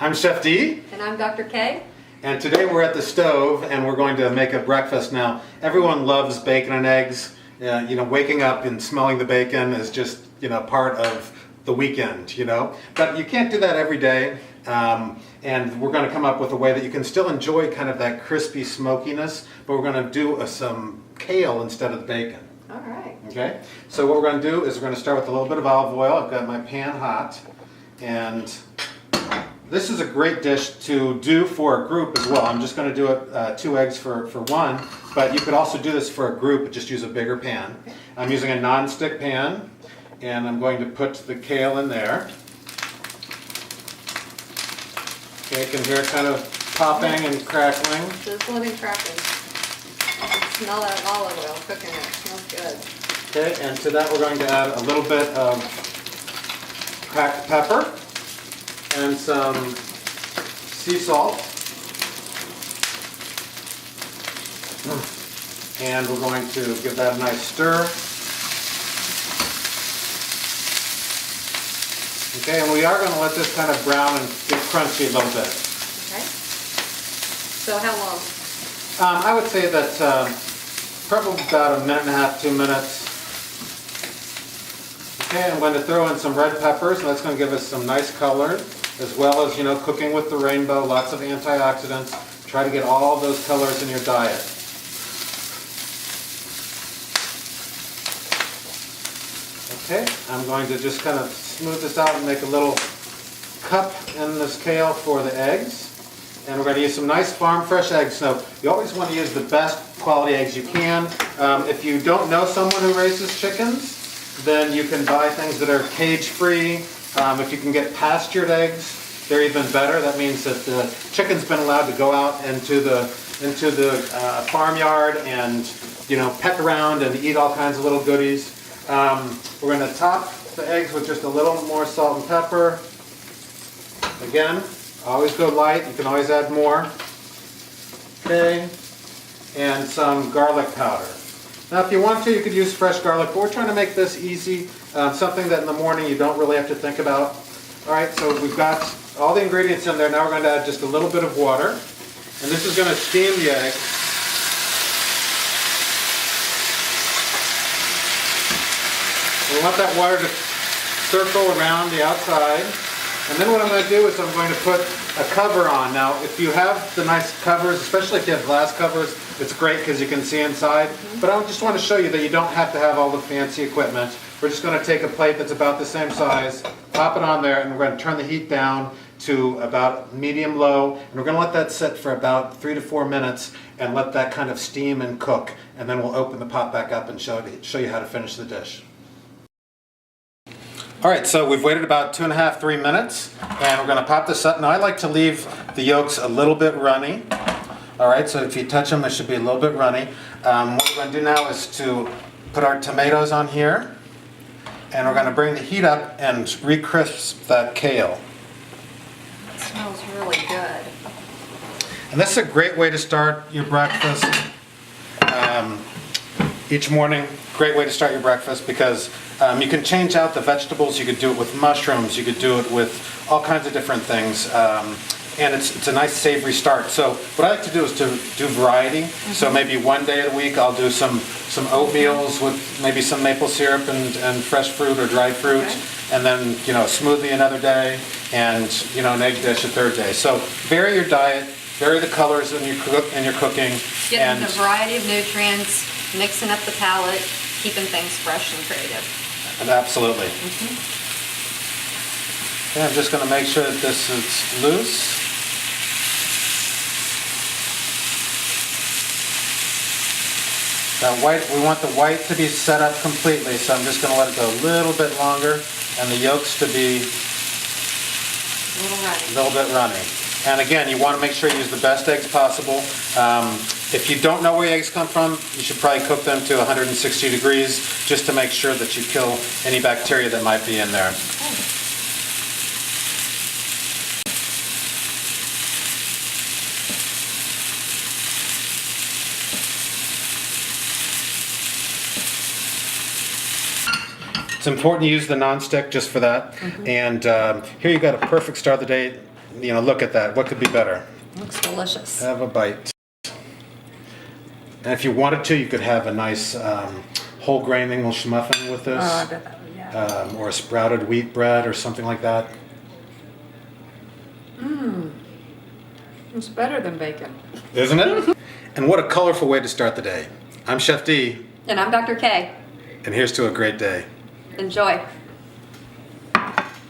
I'm Chef D. And I'm Dr. K. And today we're at the stove and we're going to make a breakfast. Now, everyone loves bacon and eggs. Waking up and smelling the bacon is just, part of the weekend, But you can't do that every day. And we're going to come up with a way that you can still enjoy kind of that crispy smokiness, but we're going to do some kale instead of the bacon. All right. Okay, so what we're going to do is we're going to start with a little bit of olive oil. I've got my pan hot, and this is a great dish to do for a group as well. I'm just going to do it 2 eggs for one, but you could also do this for a group, just use a bigger pan. I'm using a non-stick pan, and I'm going to put the kale in there. Okay, you can hear it kind of popping and crackling. Sizzling and cracking. I can smell that olive oil cooking it. It smells good. Okay, and to that we're going to add a little bit of cracked pepper and some sea salt. And we're going to give that a nice stir. Okay, and we are going to let this kind of brown and get crunchy a little bit. Okay. So how long? I would say that probably about 1.5 to 2 minutes. Okay, I'm going to throw in some red peppers, and that's going to give us some nice color, as well as, cooking with the rainbow, lots of antioxidants. Try to get all those colors in your diet. Okay, I'm going to just kind of smooth this out and make a little cup in this kale for the eggs. And we're going to use some nice farm fresh eggs. So you always want to use the best quality eggs you can. If you don't know someone who raises chickens, then you can buy things that are cage-free. If you can get pastured eggs, they're even better. That means that the chicken's been allowed to go out into the farmyard and peck around and eat all kinds of little goodies. We're going to top the eggs with just a little more salt and pepper. Again, always go light. You can always add more. Okay, and some garlic powder. Now, if you want to, you could use fresh garlic, but we're trying to make this easy, something that in the morning you don't really have to think about. All right, so we've got all the ingredients in there. Now we're going to add just a little bit of water, and this is going to steam the egg. We want that water to circle around the outside. And then what I'm going to do is I'm going to put a cover on. Now, if you have the nice covers, especially if you have glass covers, it's great because you can see inside. But I just want to show you that you don't have to have all the fancy equipment. We're just going to take a plate that's about the same size, pop it on there, and we're going to turn the heat down to about medium-low. And we're going to let that sit for about 3 to 4 minutes and let that kind of steam and cook. And then we'll open the pot back up and show you how to finish the dish. All right, so we've waited about 2.5, 3 minutes, and we're going to pop this up. Now, I like to leave the yolks a little bit runny. All right, so if you touch them, they should be a little bit runny. What we're going to do now is to put our tomatoes on here, and we're going to bring the heat up and re-crisp that kale. It smells really good. And this is a great way to start your breakfast each morning. Great way to start your breakfast because you can change out the vegetables. You could do it with mushrooms. You could do it with all kinds of different things. And it's a nice savory start. So what I like to do is to do variety. So maybe one day of the week I'll do some oatmeals with maybe some maple syrup and fresh fruit or dried fruit. Okay. And then a smoothie another day, and an egg dish a third day. So vary your diet, vary the colors in your cooking. Getting the variety of nutrients, mixing up the palate, keeping things fresh and creative. And absolutely. Okay, I'm just going to make sure that this is loose. That white, we want the white to be set up completely, so I'm just going to let it go a little bit longer, and the yolks to be a little bit runny. And again, you want to make sure you use the best eggs possible. If you don't know where your eggs come from, you should probably cook them to 160 degrees just to make sure that you kill any bacteria that might be in there. It's important to use the non-stick just for that. And here you've got a perfect start of the day. you know, look at that. What could be better? Looks delicious. Have a bite. And if you wanted to, you could have a nice whole grain English muffin with this. Oh, I bet that would, yeah. Or a sprouted wheat bread or something like that. It's better than bacon. Isn't it? And what a colorful way to start the day. I'm Chef D. And I'm Dr. K. And here's to a great day. Enjoy.